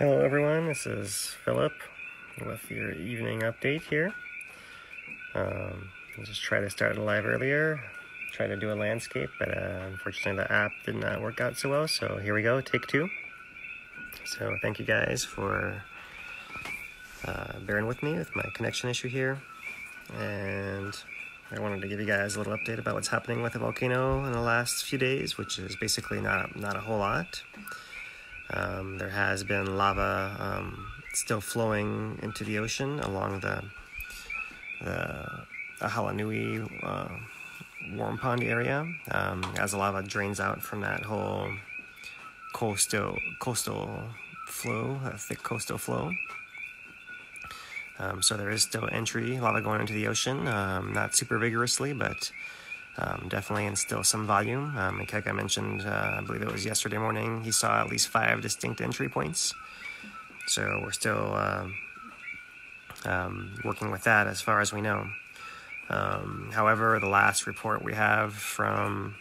Hello everyone, this is Philip with your evening update here. I just tried to start live earlier, tried to do a landscape, but unfortunately the app did not work out so well, so here we go, take two. So thank you guys for bearing with me with my connection issue here, and I wanted to give you guys a little update about what's happening with the volcano in the last few days, which is basically not a whole lot. There has been lava still flowing into the ocean along the Ahalanui warm pond area as the lava drains out from that whole coastal flow, thick coastal flow. So there is still entry lava going into the ocean, not super vigorously, but definitely in still some volume. Like I mentioned, I believe it was yesterday morning, he saw at least 5 distinct entry points. So we're still working with that as far as we know. However, the last report we have from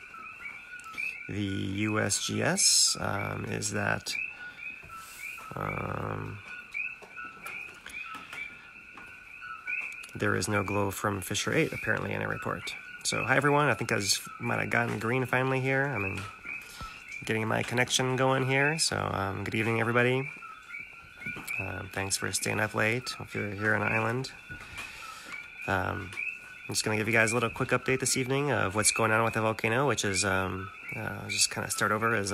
the USGS is that there is no glow from Fissure 8 apparently in a report. So hi everyone, I think I just might have gotten green finally here. I'm getting my connection going here. So good evening everybody. Thanks for staying up late if you're here on the island. I'm just going to give you guys a little quick update this evening of what's going on with the volcano, which is just kind of start over as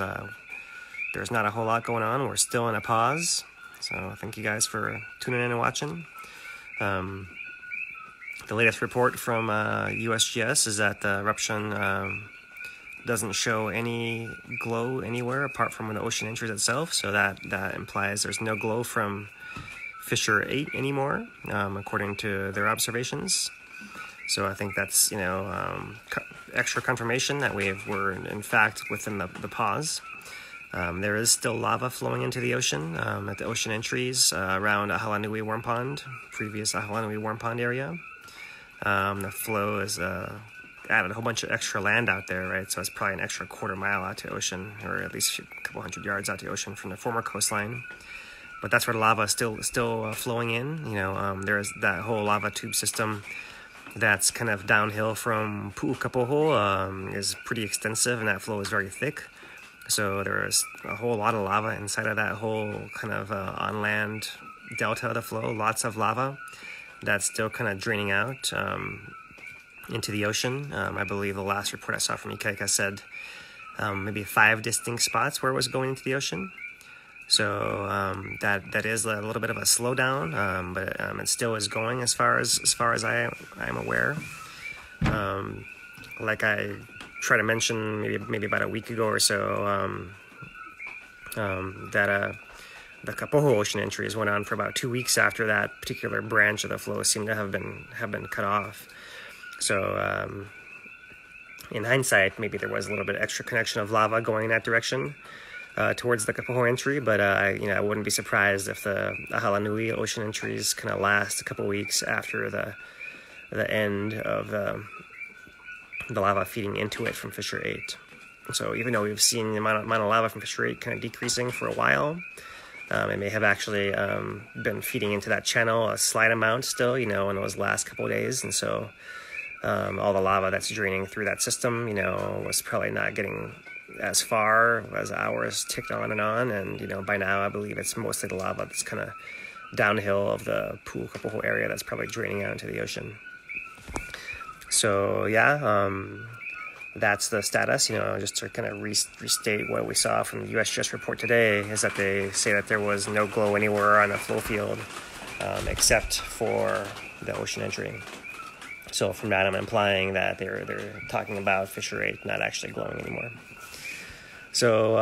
there's not a whole lot going on. We're still in a pause. So thank you guys for tuning in and watching. The latest report from USGS is that the eruption doesn't show any glow anywhere apart from the ocean entries itself. So that implies there's no glow from Fissure 8 anymore, according to their observations. So I think that's, extra confirmation that we're in fact within the pause. There is still lava flowing into the ocean at the ocean entries around Ahalanui Warm Pond, previous Ahalanui Warm Pond area. The flow is added a whole bunch of extra land out there, right? So it's probably an extra quarter mile out to ocean, or at least a couple hundred yards out to ocean from the former coastline. But that's where the lava is still flowing in. There's that whole lava tube system that's kind of downhill from Pu'ukapoho is pretty extensive, and that flow is very thick. So there's a whole lot of lava inside of that whole kind of on land delta of the flow, lots of lava that's still kind of draining out into the ocean. I believe the last report I saw from Ikaika said maybe 5 distinct spots where it was going into the ocean. So that is a little bit of a slowdown, but it still is going as far as I'm aware. Like I tried to mention maybe about a week ago or so, that the Kapoho ocean entries went on for about 2 weeks after that particular branch of the flow seemed to have been cut off. So in hindsight, maybe there was a little bit extra connection of lava going in that direction towards the Kapoho entry, but I wouldn't be surprised if the Ahalanui ocean entries kind of last a couple weeks after the end of the lava feeding into it from Fissure 8. So even though we've seen the amount of lava from Fissure 8 kind of decreasing for a while, it may have actually been feeding into that channel a slight amount still, in those last couple of days. And so all the lava that's draining through that system, was probably not getting as far as hours ticked on. And, by now I believe it's mostly the lava that's kind of downhill of the Pu'ukapoho area that's probably draining out into the ocean. So, yeah, that's the status. Just to kind of restate what we saw from the USGS report today is that they say that there was no glow anywhere on the flow field except for the ocean entry. So from that, I'm implying that they're talking about Fissure 8 not actually glowing anymore. So,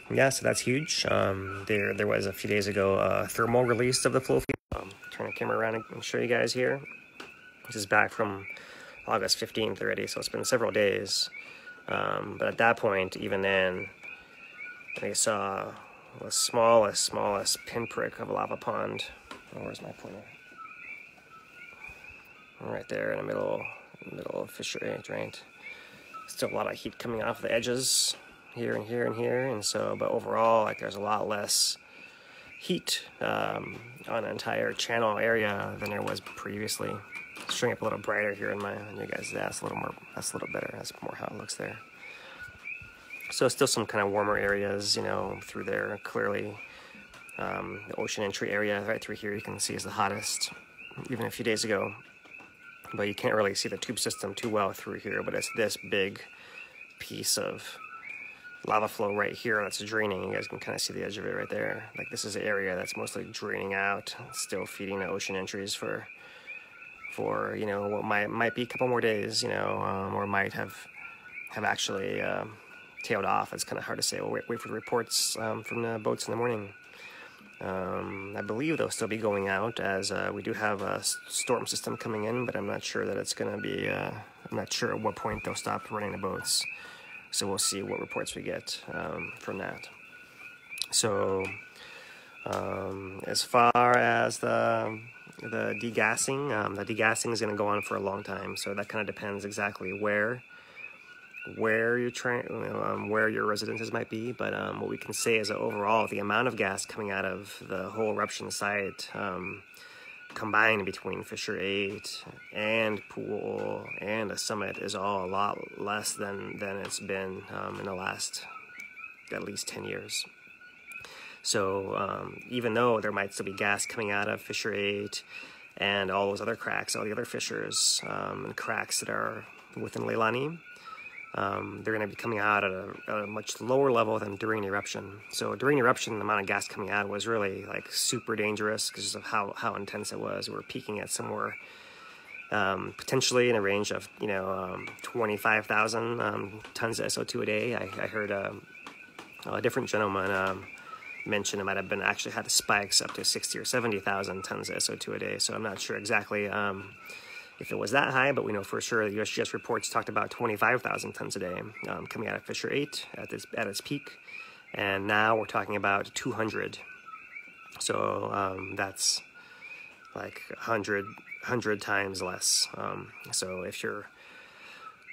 so that's huge. There was a few days ago a thermal release of the flow field. Turn the camera around and show you guys here. This is back from August 15th already, so it's been several days. But at that point, even then, I saw the smallest pinprick of a lava pond. Oh, where's my pointer? Right there in the middle of Fissure 8, right? Still a lot of heat coming off the edges here and here and here, and so, but overall, like, there's a lot less heat on an entire channel area than there was previously. It's showing up a little brighter here on you guys. That's a little more. That's a little better. That's more how it looks there. So still some kind of warmer areas, you know, through there. Clearly, the ocean entry area right through here you can see is the hottest, even a few days ago. But you can't really see the tube system too well through here. But it's this big piece of lava flow right here that's draining. You guys can kind of see the edge of it right there. Like this is an area that's mostly draining out, still feeding the ocean entries for you know what might be a couple more days, you know, or might have actually tailed off. It's kind of hard to say. We'll wait for the reports from the boats in the morning. I believe they'll still be going out as we do have a storm system coming in, but I'm not sure that it's going to be. I'm not sure at what point they'll stop running the boats. So we'll see what reports we get from that. So as far as the degassing, the degassing is going to go on for a long time. So that kind of depends exactly where you're trying, where your residences might be. But what we can say is that overall, the amount of gas coming out of the whole eruption site, combined between Fissure 8 and Pool and the summit, is all a lot less than it's been in the last at least 10 years. So even though there might still be gas coming out of Fissure 8 and all those other cracks, all the other fissures and cracks that are within Leilani, they're going to be coming out at a much lower level than during eruption. So during eruption, the amount of gas coming out was really like super dangerous because of how intense it was. We were peaking at somewhere potentially in a range of 25,000 tons of SO2 a day. I heard a different gentleman mention it might have been actually had the spikes up to 60 or 70,000 tons of SO2 a day. So I'm not sure exactly if it was that high, but we know for sure the USGS reports talked about 25,000 tons a day coming out of Fissure 8 at its peak, and now we're talking about 200. So that's like 100 times less. So if you're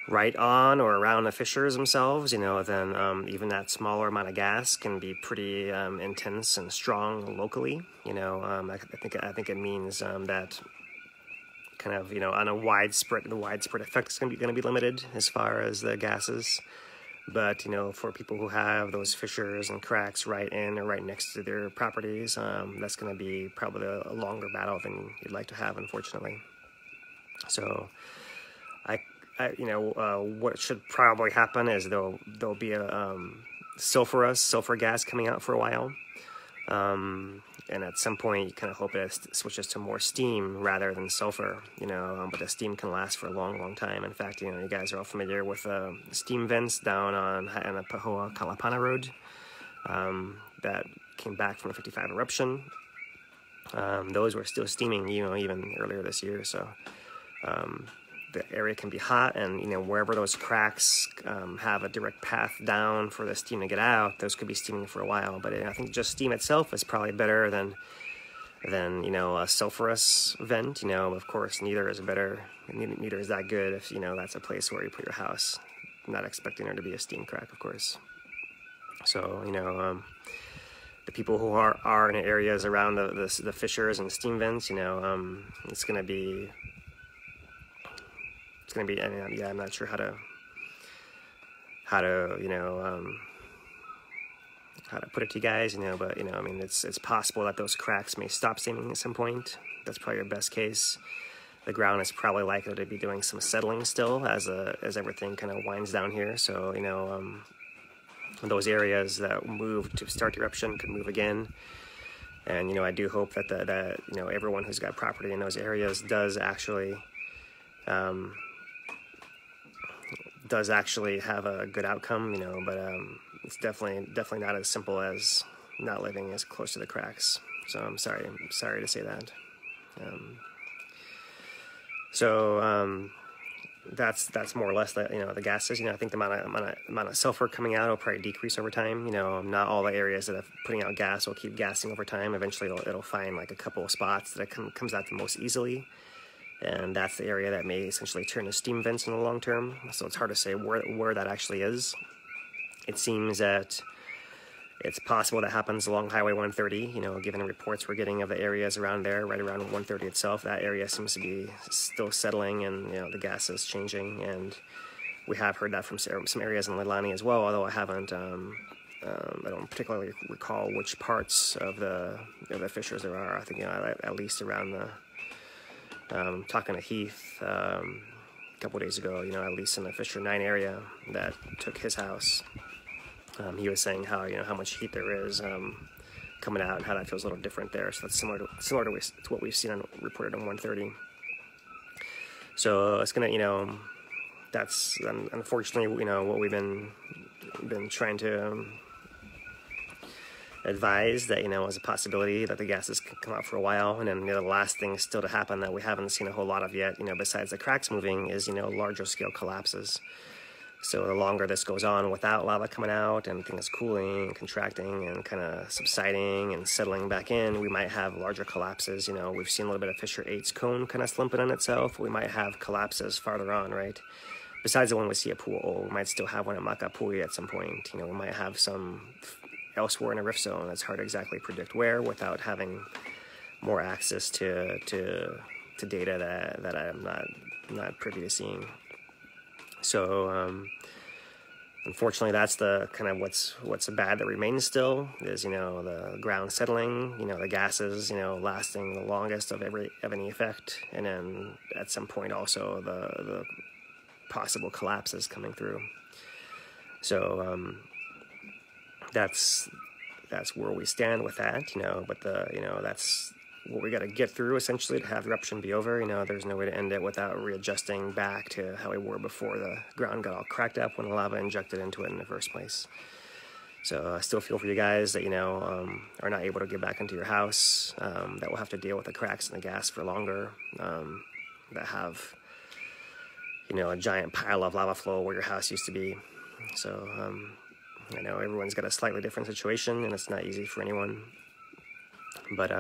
right on or around the fissures themselves, then even that smaller amount of gas can be pretty intense and strong locally. I think it means that kind of on a widespread effect is going to be limited as far as the gases. But for people who have those fissures and cracks right in or right next to their properties, that's going to be probably a longer battle than you'd like to have, unfortunately. So what should probably happen is there'll be a sulfur gas coming out for a while, and at some point you kind of hope it switches to more steam rather than sulfur, but the steam can last for a long time. In fact, you guys are all familiar with steam vents down on the Pahoa Kalapana Road that came back from the 55 eruption. Those were still steaming, even earlier this year. So the area can be hot, and wherever those cracks have a direct path down for the steam to get out, those could be steaming for a while. But I think just steam itself is probably better than a sulfurous vent. Of course, neither is better. Neither is that good if that's a place where you put your house. I'm not expecting there to be a steam crack, of course. So the people who are in areas around the fissures and the steam vents, it's going to be. I'm not sure how to put it to you guys, but it's possible that those cracks may stop steaming at some point. That's probably your best case. The ground is probably likely to be doing some settling still as everything kind of winds down here. So those areas that moved to start the eruption could move again. And I do hope that everyone who's got property in those areas does actually have a good outcome, but it's definitely not as simple as not living as close to the cracks. So I'm sorry to say that. That's more or less the gases. I think the amount of sulfur coming out will probably decrease over time. Not all the areas that are putting out gas will keep gassing over time. Eventually it'll find like a couple of spots that it comes out the most easily. And that's the area that may essentially turn to steam vents in the long term. So it's hard to say where that actually is. It seems that It's possible that happens along Highway 130, you know, given the reports we're getting of the areas around there, right around 130 itself. That area seems to be still settling, and, you know, the gas is changing, and we have heard that from some areas in Leilani as well, although I haven't, I don't particularly recall which parts of the fissures there are. I think, you know, at least around the, talking to Heath a couple days ago, you know, at least in the Fissure 9 area that took his house. He was saying how, you know, how much heat there is coming out, and how that feels a little different there. So that's similar to what we've seen reported on 130. So it's gonna, you know, that's unfortunately, you know, what we've been trying to advise, that, you know, is a possibility that the gases can come out for a while. And then, you know, the last thing still to happen that we haven't seen a whole lot of yet, you know, besides the cracks moving, is, you know, larger scale collapses. So the longer this goes on without lava coming out and things cooling and contracting and kind of subsiding and settling back in, we might have larger collapses. You know, we've seen a little bit of Fissure 8's cone kind of slumping on itself. We might have collapses farther on, right? Besides the one we see at Pu'o, we might still have one at Makapui at some point. You know, we might have some elsewhere in a rift zone. It's hard to exactly predict where without having more access to data that I'm not privy to seeing. So unfortunately, that's the kind of what's bad that remains still, is, you know, the ground settling, you know, the gases, you know, lasting the longest of any effect, and then at some point also the possible collapses coming through. So that's where we stand with that, you know. But you know, that's what we got to get through, essentially, to have the eruption be over. You know, there's no way to end it without readjusting back to how we were before the ground got all cracked up when the lava injected into it in the first place. So I still feel for you guys that, you know, are not able to get back into your house, that will have to deal with the cracks and the gas for longer, that have, you know, a giant pile of lava flow where your house used to be. So I know everyone's got a slightly different situation, and it's not easy for anyone. But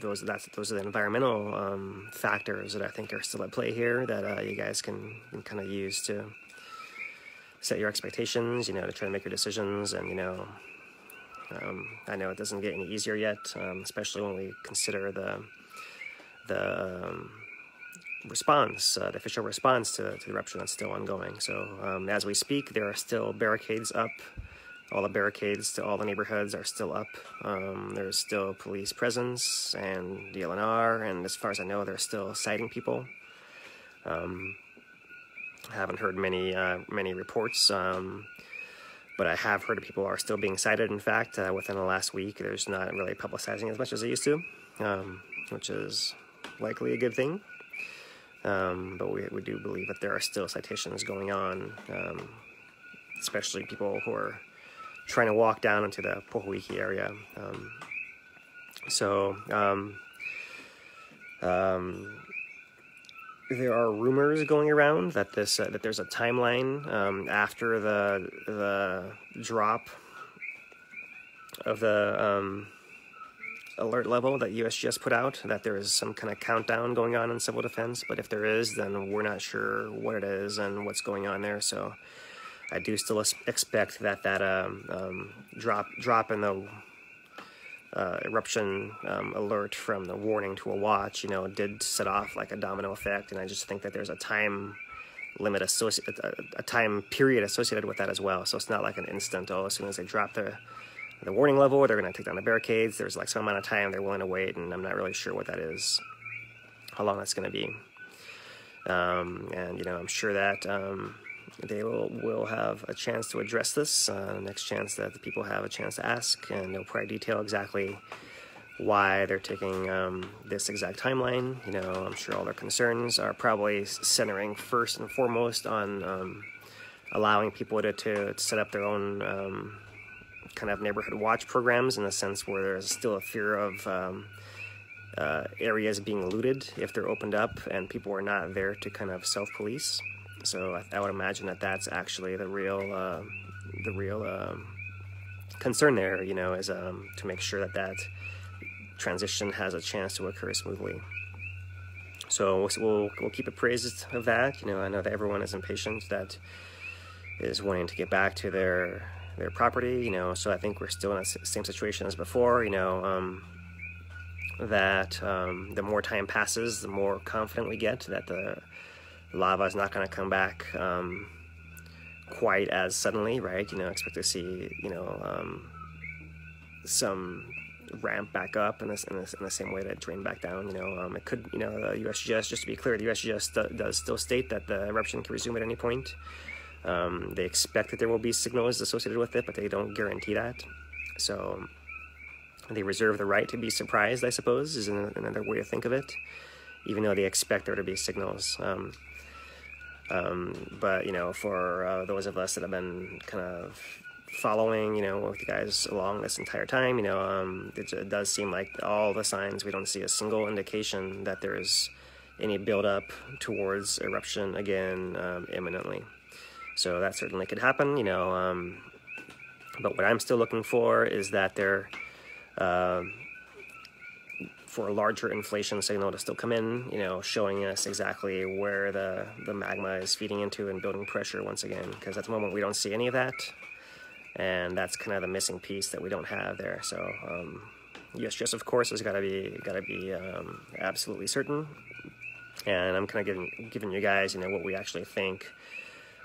those are the environmental factors that I think are still at play here, that you guys can kind of use to set your expectations, you know, to try to make your decisions. And, you know, I know it doesn't get any easier yet, especially when we consider the response, the official response to the eruption that's still ongoing. So as we speak, there are still barricades up. All the barricades to all the neighborhoods are still up. There's still police presence and DLNR, and as far as I know, they're still citing people. I haven't heard many reports, but I have heard people are still being cited. In fact, within the last week, there's not really publicizing as much as they used to, which is likely a good thing. But we do believe that there are still citations going on, especially people who are trying to walk down into the Pohoiki area. There are rumors going around that that there's a timeline after the drop of the alert level that USGS put out, that there is some kind of countdown going on in civil defense. But if there is, then we're not sure what it is and what's going on there. So I do still expect that drop in the eruption alert from the warning to a watch, you know, did set off like a domino effect, and I just think that there's a time limit a time period associated with that as well. So it's not like an instant, oh, as soon as they drop the warning level, they're going to take down the barricades. There's like some amount of time they're willing to wait, and I'm not really sure what that is, how long that's going to be. And, you know, I'm sure that they will have a chance to address this, the next chance that the people have a chance to ask, and they'll probably detail exactly why they're taking this exact timeline. You know, I'm sure all their concerns are probably centering first and foremost on allowing people to set up their own kind of neighborhood watch programs, in the sense where there's still a fear of areas being looted if they're opened up and people are not there to kind of self-police. So I would imagine that that's actually the real concern there, you know, is to make sure that transition has a chance to occur smoothly. So we'll keep appraised of that. You know, I know that everyone is impatient, that is wanting to get back to their their property, you know. So I think we're still in the same situation as before, you know, that the more time passes, the more confident we get that the lava is not going to come back quite as suddenly, right? You know, expect to see, you know, some ramp back up in the same way that it drained back down. You know, it could, you know, the USGS, just to be clear, the USGS does still state that the eruption can resume at any point. They expect that there will be signals associated with it, but they don't guarantee that. So they reserve the right to be surprised, I suppose, is another way to think of it, even though they expect there to be signals. But, you know, for those of us that have been kind of following, you know, with you guys along this entire time, you know, it does seem like all the signs, we don't see a single indication that there is any buildup towards eruption again imminently. So that certainly could happen, you know, but what I'm still looking for is that there, for a larger inflation signal to still come in, you know, showing us exactly where the magma is feeding into and building pressure once again, because at the moment we don't see any of that, and that's kind of the missing piece that we don't have there. So USGS, of course, has got to be absolutely certain, and I'm kind of giving you guys, you know, what we actually think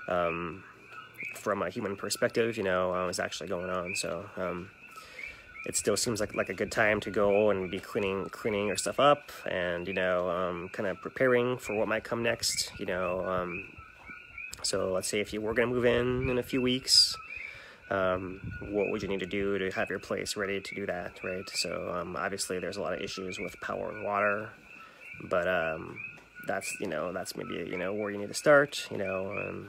from a human perspective, you know, is actually going on. So it still seems like a good time to go and be cleaning your stuff up, and, you know, kind of preparing for what might come next, you know. So let's say if you were going to move in a few weeks, what would you need to do to have your place ready to do that, right? So obviously there's a lot of issues with power and water, but that's, you know, that's maybe, you know, where you need to start, you know,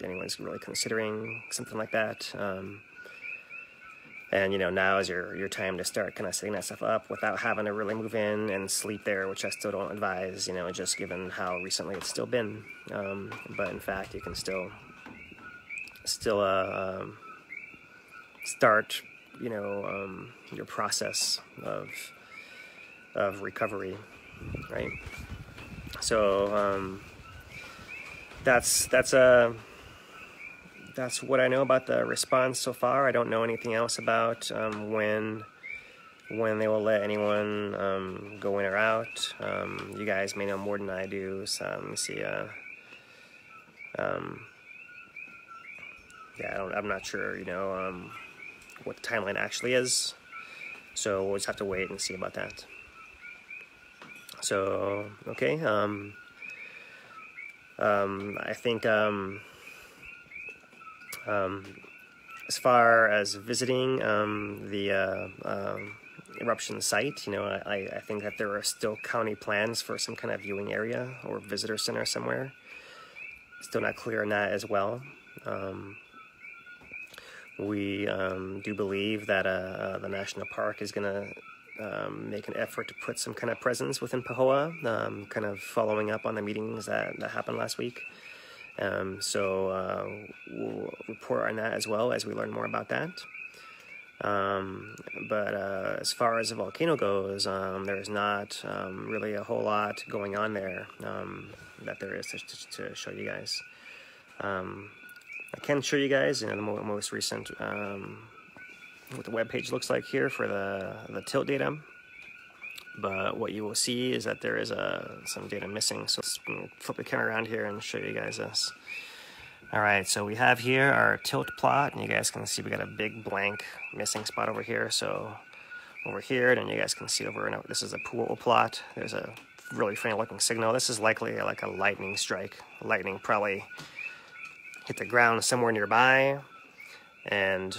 anyone's really considering something like that. And, you know, now is your time to start kind of setting that stuff up without having to really move in and sleep there, which I still don't advise, you know, just given how recently it's still been. But in fact, you can still start, you know, your process of recovery, right? So that's what I know about the response so far. I don't know anything else about when they will let anyone go in or out. You guys may know more than I do. So let me see. Yeah, I'm not sure, you know, what the timeline actually is. So we'll just have to wait and see about that. So, okay. I think as far as visiting the eruption site, you know, I think that there are still county plans for some kind of viewing area or visitor center somewhere. Still not clear on that as well. We do believe that the national park is going to make an effort to put some kind of presence within Pahoa, kind of following up on the meetings that happened last week. So we'll report on that as well as we learn more about that. But as far as the volcano goes, there's not really a whole lot going on there that there is to show you guys. I can show you guys, you know, the most recent what the web page looks like here for the tilt data. But what you will see is that there is some data missing. So let's flip the camera around here and show you guys this. All right, so we have here our tilt plot, and you guys can see we got a big blank missing spot over here. So over here, and you guys can see over, this is a Pu'o plot. There's a really funny looking signal. This is likely like a lightning strike. Lightning probably hit the ground somewhere nearby, and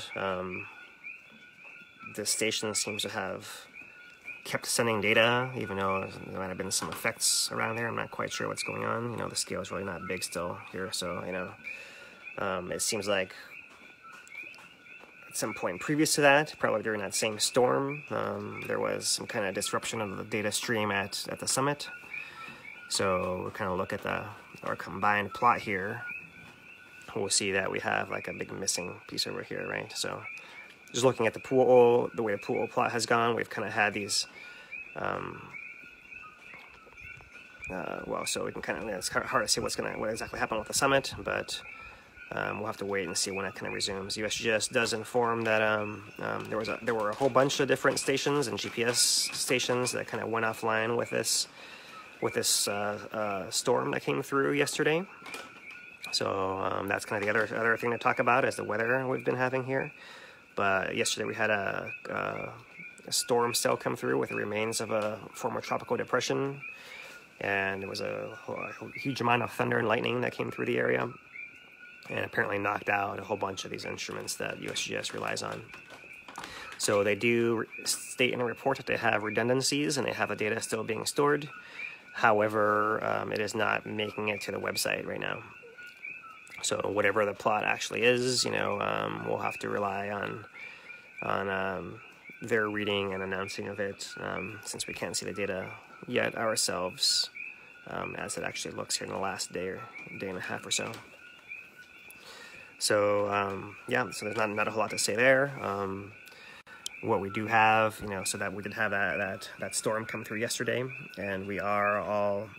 this station seems to have kept sending data, even though there might have been some effects around there. I'm not quite sure what's going on. You know, the scale is really not big still here, so, you know, it seems like at some point previous to that, probably during that same storm, there was some kind of disruption of the data stream at the summit. So we'll kind of look at our combined plot here. We'll see that we have like a big missing piece over here, right? So just looking at the Pu'o, the way the Pu'o plot has gone, we've kind of had these, well, so we can kind of, it's hard to see what exactly happened with the summit, but we'll have to wait and see when it kind of resumes. USGS does inform that there were a whole bunch of different stations and GPS stations that kind of went offline with this storm that came through yesterday. So that's kind of the other thing to talk about is the weather we've been having here. But yesterday we had a storm cell come through with the remains of a former tropical depression, and there was a huge amount of thunder and lightning that came through the area, and apparently knocked out a whole bunch of these instruments that USGS relies on. So they do state in a report that they have redundancies and they have the data still being stored. However, it is not making it to the website right now. So whatever the plot actually is, we'll have to rely on their reading and announcing of it, since we can't see the data yet ourselves, as it actually looks here in the last day and a half or so. So so there's not a whole lot to say there. What we do have, so that we did have that storm come through yesterday, and we are all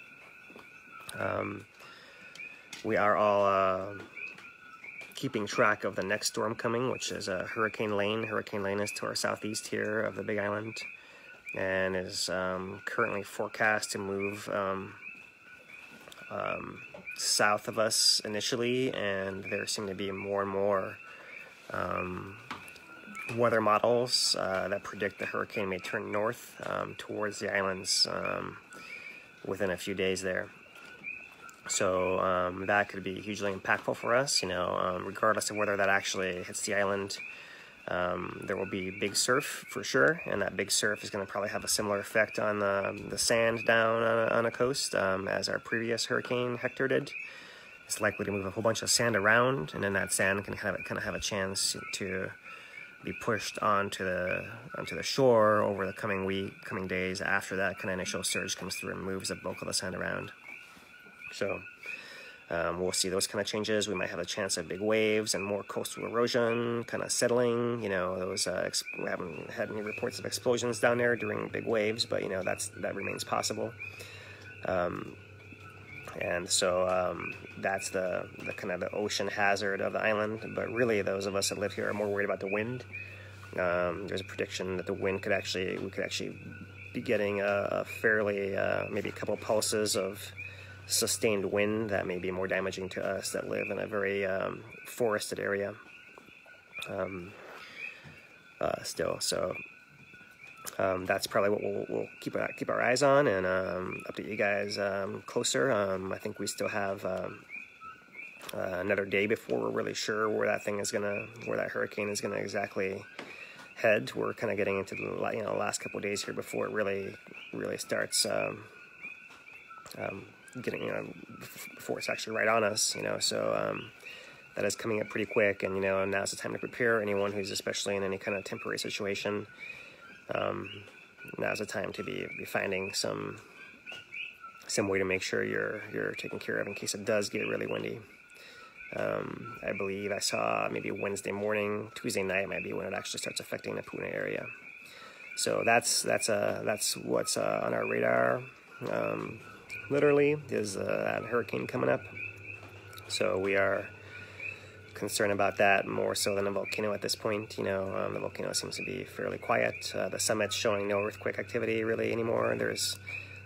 keeping track of the next storm coming, which is Hurricane Lane. Hurricane Lane is to our southeast here of the Big Island, and is currently forecast to move south of us initially, and there seem to be more and more weather models that predict the hurricane may turn north towards the islands within a few days there. So that could be hugely impactful for us, regardless of whether that actually hits the island. There will be big surf for sure, and that big surf is going to probably have a similar effect on the sand down on a coast as our previous hurricane Hector did. It's likely to move a whole bunch of sand around, and then that sand can kind of have a chance to be pushed onto the shore over the coming days after that kind of initial surge comes through and moves the bulk of the sand around. So we'll see those kind of changes. We might have a chance of big waves and more coastal erosion kind of settling. We haven't had any reports of explosions down there during big waves, but that remains possible. And so that's the kind of the ocean hazard of the island. But really, those of us that live here are more worried about the wind. There's a prediction that the wind we could actually be getting a fairly maybe a couple pulses of sustained wind that may be more damaging to us that live in a very forested area still. So that's probably what we'll keep our eyes on and update you guys closer. I think we still have another day before we're really sure where that hurricane is gonna exactly head. We're kind of getting into the last couple of days here before it really starts before it's actually right on us, so that is coming up pretty quick, and now's the time to prepare. Anyone who's especially in any kind of temporary situation, now's the time to be finding some way to make sure you're taken care of in case it does get really windy. I believe I saw maybe Wednesday morning, Tuesday night might be when it actually starts affecting the Puna area. So that's what's on our radar. Literally, is that hurricane coming up. So we are concerned about that more so than the volcano at this point. The volcano seems to be fairly quiet. The summit's showing no earthquake activity really anymore. There's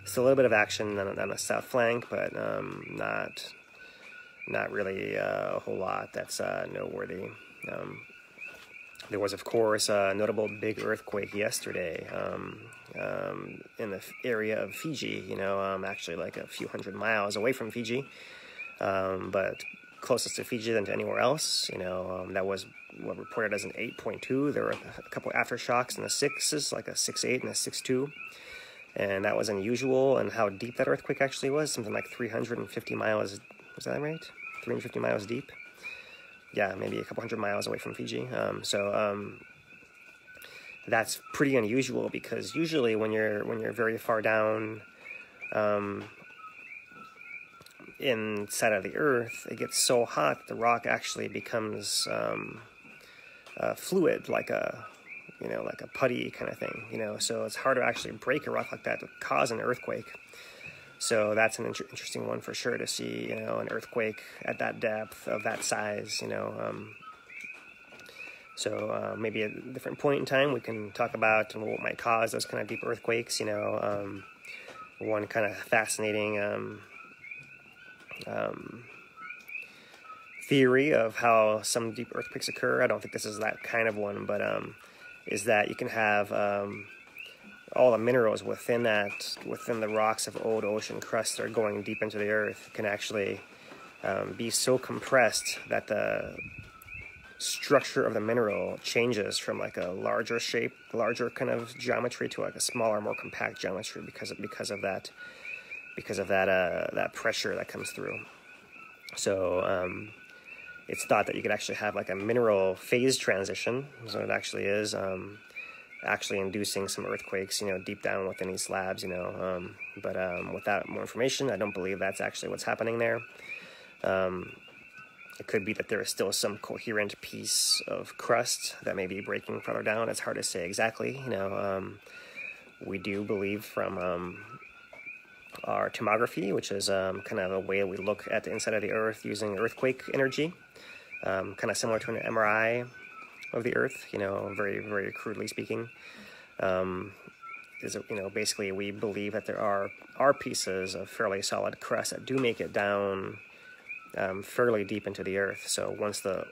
still a little bit of action on the south flank, but not really a whole lot that's noteworthy. There was, of course, a notable big earthquake yesterday in the area of Fiji, actually like a few hundred miles away from Fiji, but closest to Fiji than to anywhere else. That was what reported as an 8.2. There were a couple aftershocks in the 6s, like a 6.8 and a 6.2, and that was unusual. And how deep that earthquake actually was, something like 350 miles, was that right? 350 miles deep? Yeah, maybe a couple hundred miles away from Fiji. That's pretty unusual, because usually when you're very far down inside of the earth, it gets so hot the rock actually becomes fluid, like a putty kind of thing. So it's hard to actually break a rock like that to cause an earthquake. So that's an interesting one for sure to see, an earthquake at that depth of that size, So maybe at a different point in time we can talk about what might cause those kind of deep earthquakes. One kind of fascinating theory of how some deep earthquakes occur. I don't think this is that kind of one, but is that you can have all the minerals within the rocks of old ocean crust that are going deep into the earth can actually be so compressed that the structure of the mineral changes from like a larger kind of geometry to like a smaller, more compact geometry because of that pressure that comes through. So it's thought that you could actually have like a mineral phase transition. So it actually is actually inducing some earthquakes, deep down within these slabs, but without more information, I don't believe that's actually what's happening there. It could be that there is still some coherent piece of crust that may be breaking further down. It's hard to say exactly. We do believe from our tomography, which is kind of a way we look at the inside of the earth using earthquake energy, kind of similar to an MRI of the earth, very, very crudely speaking. Basically we believe that there are pieces of fairly solid crust that do make it down fairly deep into the earth. So once that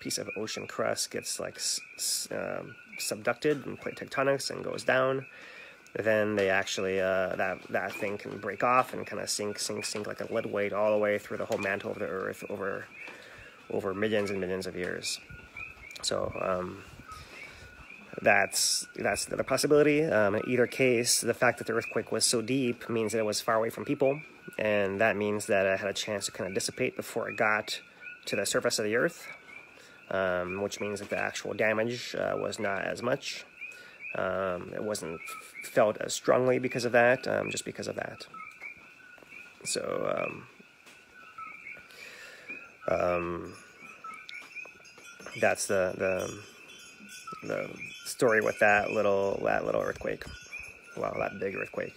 piece of ocean crust gets like subducted in plate tectonics and goes down, then they actually that thing can break off and kind of sink like a lead weight all the way through the whole mantle of the earth over millions and millions of years. So that's the other possibility. In either case, the fact that the earthquake was so deep means that it was far away from people, and that means that it had a chance to kind of dissipate before it got to the surface of the earth, which means that the actual damage was not as much. It wasn't felt as strongly because of that, just because of that. So that's the story with that little earthquake. Wow, that big earthquake.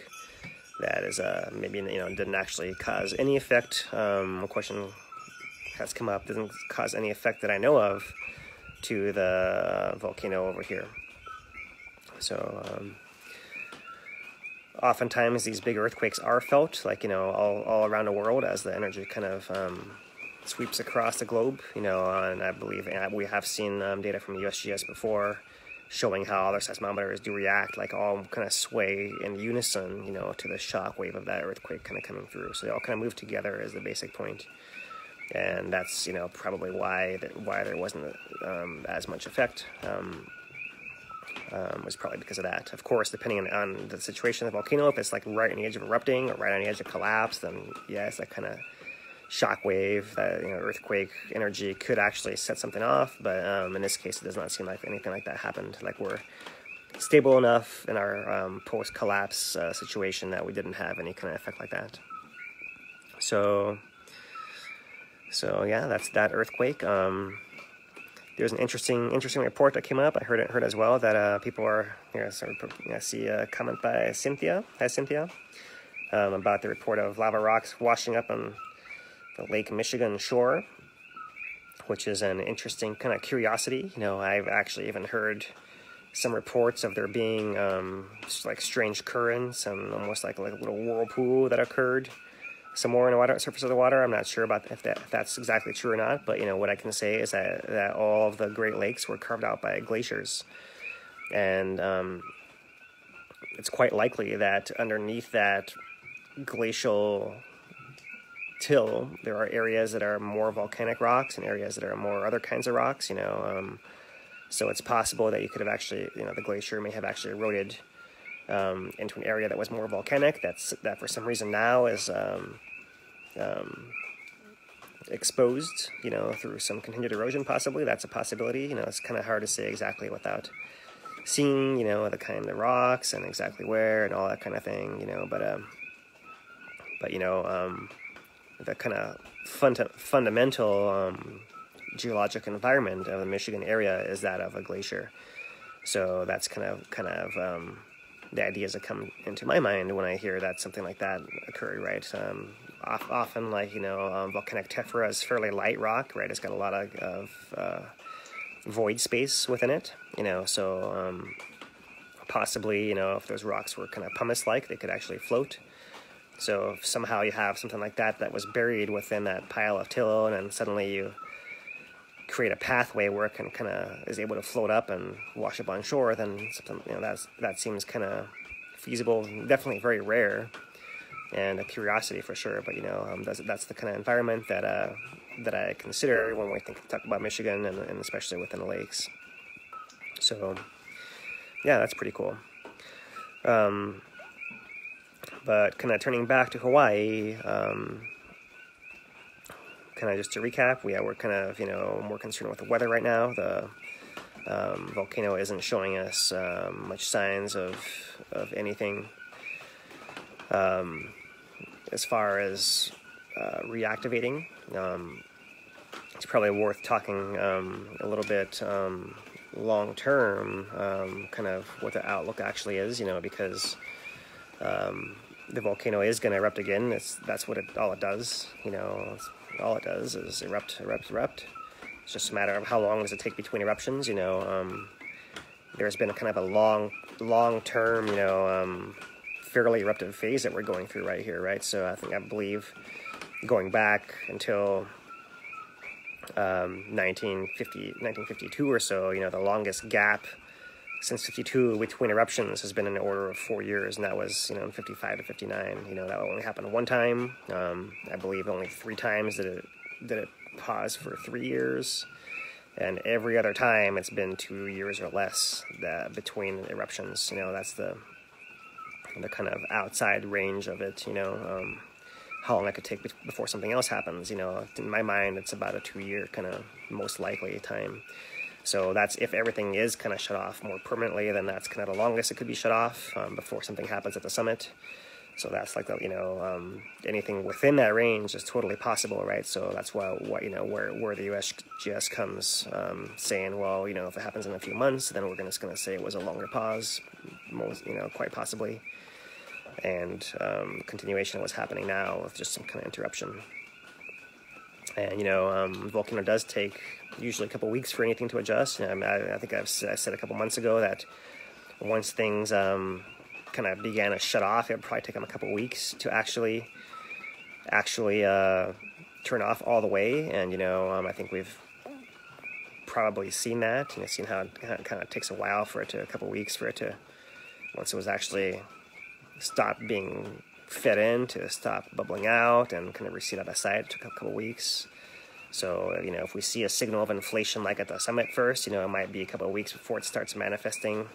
That is maybe didn't actually cause any effect. A question has come up, doesn't cause any effect that I know of to the volcano over here. So oftentimes these big earthquakes are felt, like all around the world as the energy kind of sweeps across the globe. And I believe we have seen data from USGS before showing how other seismometers do react, like all kind of sway in unison, to the shock wave of that earthquake kind of coming through. So they all kind of move together is the basic point. And that's, probably why there wasn't as much effect. Was probably because of that. Of course, depending on the situation of the volcano, if it's like right on the edge of erupting or right on the edge of collapse, then yes, that kind of shock wave, earthquake energy could actually set something off. But in this case, it does not seem like anything like that happened. Like we're stable enough in our post-collapse situation that we didn't have any kind of effect like that. So yeah, that's that earthquake. There's an interesting report that came up. I heard as well that people are here. I see a comment by Cynthia. Hi, Cynthia. About the report of lava rocks washing up on the Lake Michigan shore, which is an interesting kind of curiosity. I've actually even heard some reports of there being like strange currents and almost like a little whirlpool that occurred somewhere in the surface of the water. I'm not sure about if that's exactly true or not, but what I can say is that all of the Great Lakes were carved out by glaciers, and it's quite likely that underneath that glacial till there are areas that are more volcanic rocks and areas that are more other kinds of rocks. So it's possible that you could have actually, the glacier may have actually eroded into an area that was more volcanic, that for some reason now is exposed, through some continued erosion possibly. That's a possibility. It's kind of hard to say exactly without seeing, the kind of rocks and exactly where and all that kind of thing, the kind of fundamental geologic environment of the Michigan area is that of a glacier. So that's kind of the ideas that come into my mind when I hear that something like that occurred, right? Often, like, volcanic tephra is fairly light rock, right? It's got a lot of void space within it, so possibly, if those rocks were kind of pumice-like, they could actually float. So if somehow you have something like that was buried within that pile of till, and then suddenly you create a pathway where it can kind of is able to float up and wash up on shore, then something, that seems kind of feasible. Definitely very rare, and a curiosity for sure. But that's the kind of environment that I consider when we talk about Michigan, and especially within the lakes. So yeah, that's pretty cool. But kind of turning back to Hawaii, kind of just to recap, we're kind of, more concerned with the weather right now. The volcano isn't showing us much signs of anything as far as reactivating. It's probably worth talking a little bit long term, kind of what the outlook actually is, because the volcano is going to erupt again. That's what all it does. All it does is erupt. It's just a matter of how long does it take between eruptions. There's been a kind of a long-term, fairly eruptive phase that we're going through right here, right? So I believe going back until 1952 or so, the longest gap since 52 between eruptions has been in the order of 4 years, and that was, in 55 to 59. That only happened one time. I believe only 3 times did it pause for 3 years, and every other time it's been 2 years or less between eruptions. That's the kind of outside range of it. How long it could take before something else happens. In my mind, it's about a 2-year kind of most likely time. So that's if everything is kind of shut off more permanently, then that's kind of the longest it could be shut off before something happens at the summit. So that's like anything within that range is totally possible, right? So that's where the USGS comes saying, well, if it happens in a few months, then we're just going to say it was a longer pause, quite possibly, and continuation of what's happening now with just some kind of interruption. And volcano does take usually a couple weeks for anything to adjust. I think I said a couple months ago that once things kind of began to shut off, it would probably take them a couple weeks to actually turn off all the way. And I think we've probably seen that. Seen how it kind of takes a while for it to, a couple weeks for it to, once it was actually stop being fed in, to stop bubbling out and kind of recede out of sight. It took a couple weeks. So, if we see a signal of inflation like at the summit first, it might be a couple of weeks before it starts manifesting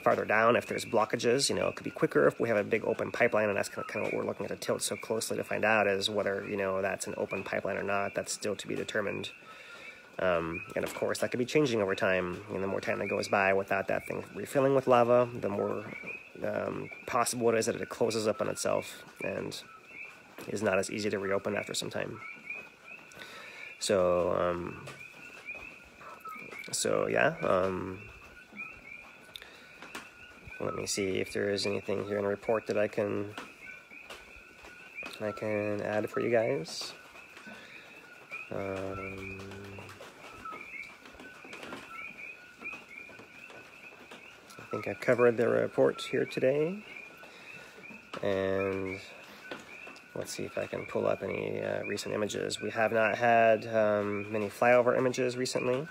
farther down. If there's blockages, it could be quicker if we have a big open pipeline, and that's kind of what we're looking at the tilt so closely to find out, is whether, that's an open pipeline or not. That's still to be determined. And of course, that could be changing over time. The more time that goes by without that thing refilling with lava, the more possible it is that it closes up on itself and is not as easy to reopen after some time. So yeah. Let me see if there is anything here in the report that I can add for you guys. I think I covered the report here today, and let's see if I can pull up any recent images. We have not had many flyover images recently,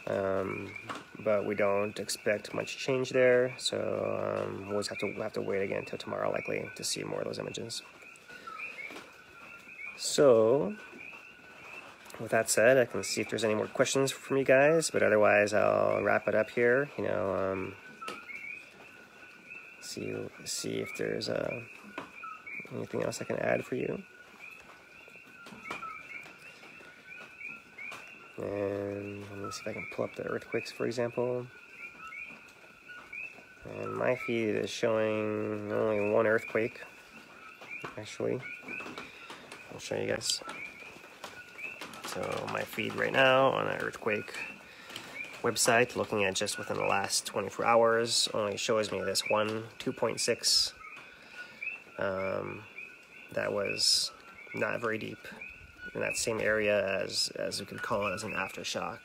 but we don't expect much change there, so we'll just have to wait again until tomorrow, likely, to see more of those images. So, with that said, I can see if there's any more questions from you guys, but otherwise I'll wrap it up here. See if there's anything else I can add for you. And let me see if I can pull up the earthquakes, for example. And my feed is showing only one earthquake, actually. I'll show you guys. So my feed right now on an earthquake website, looking at just within the last 24 hours, only shows me this one 2.6 that was not very deep in that same area as we could call it as an aftershock,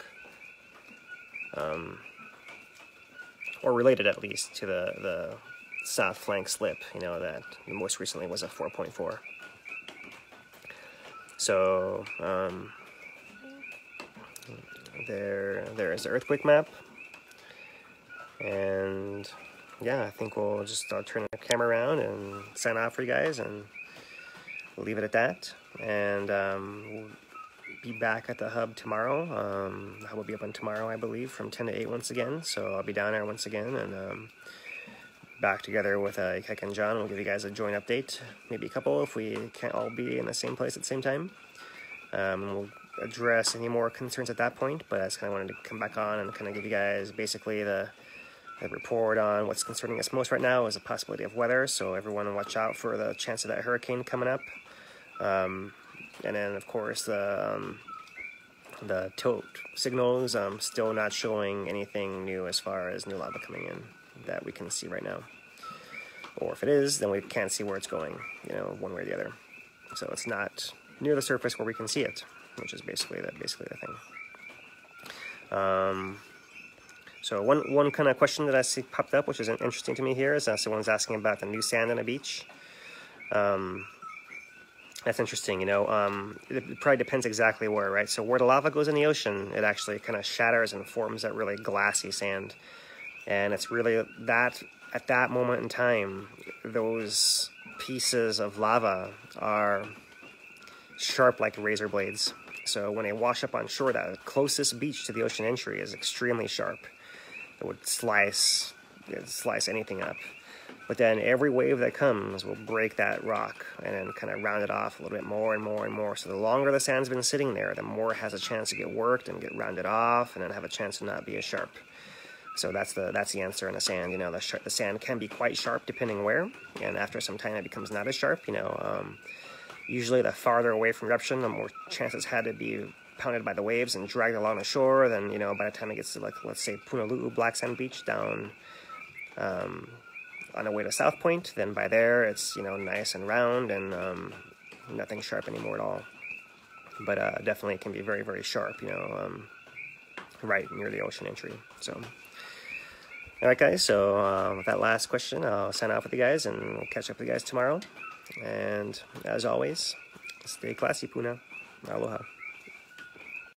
or related at least to the south flank slip, you know, that most recently was a 4.4. So there's the earthquake map, and yeah, I think we'll just turn the camera around and sign off for you guys, and we'll leave it at that. And we'll be back at the hub tomorrow. The hub will be open tomorrow, I believe, from 10 to 8 once again. So I'll be down there once again, and back together with Kek and John. We'll give you guys a joint update, maybe a couple if we can't all be in the same place at the same time. We'll address any more concerns at that point, but I just kind of wanted to come back on and kind of give you guys basically the report on what's concerning us most right now is the possibility of weather. So everyone watch out for the chance of that hurricane coming up. And then of course the tilt signals still not showing anything new as far as new lava coming in that we can see right now. Or if it is, then we can't see where it's going, you know, one way or the other. So it's not near the surface where we can see it, which is basically the thing. So one kind of question that I see popped up, which is interesting to me here, is someone's asking about the new sand on the beach. That's interesting, you know. It probably depends exactly where, right? So where the lava goes in the ocean, it actually kind of shatters and forms that really glassy sand. And it's really that, at that moment in time, those pieces of lava are sharp like razor blades. So when they wash up on shore, that closest beach to the ocean entry is extremely sharp. It would slice anything up. But then every wave that comes will break that rock and then kind of round it off a little bit more and more and more. So the longer the sand's been sitting there, the more it has a chance to get worked and get rounded off and then have a chance to not be as sharp. So that's the answer in the sand. You know, the sand can be quite sharp depending where, and after some time it becomes not as sharp. You know, usually the farther away from eruption, the more chances had to be pounded by the waves and dragged along the shore. Then, you know, by the time it gets to, like, let's say Punalu'u Black Sand Beach down on the way to South Point, then by there it's, you know, nice and round and nothing sharp anymore at all. But definitely it can be very, very sharp, you know, right near the ocean entry. So, all right, guys, so with that last question, I'll sign off with you guys, and we'll catch up with you guys tomorrow. And as always, stay classy, Puna. Aloha.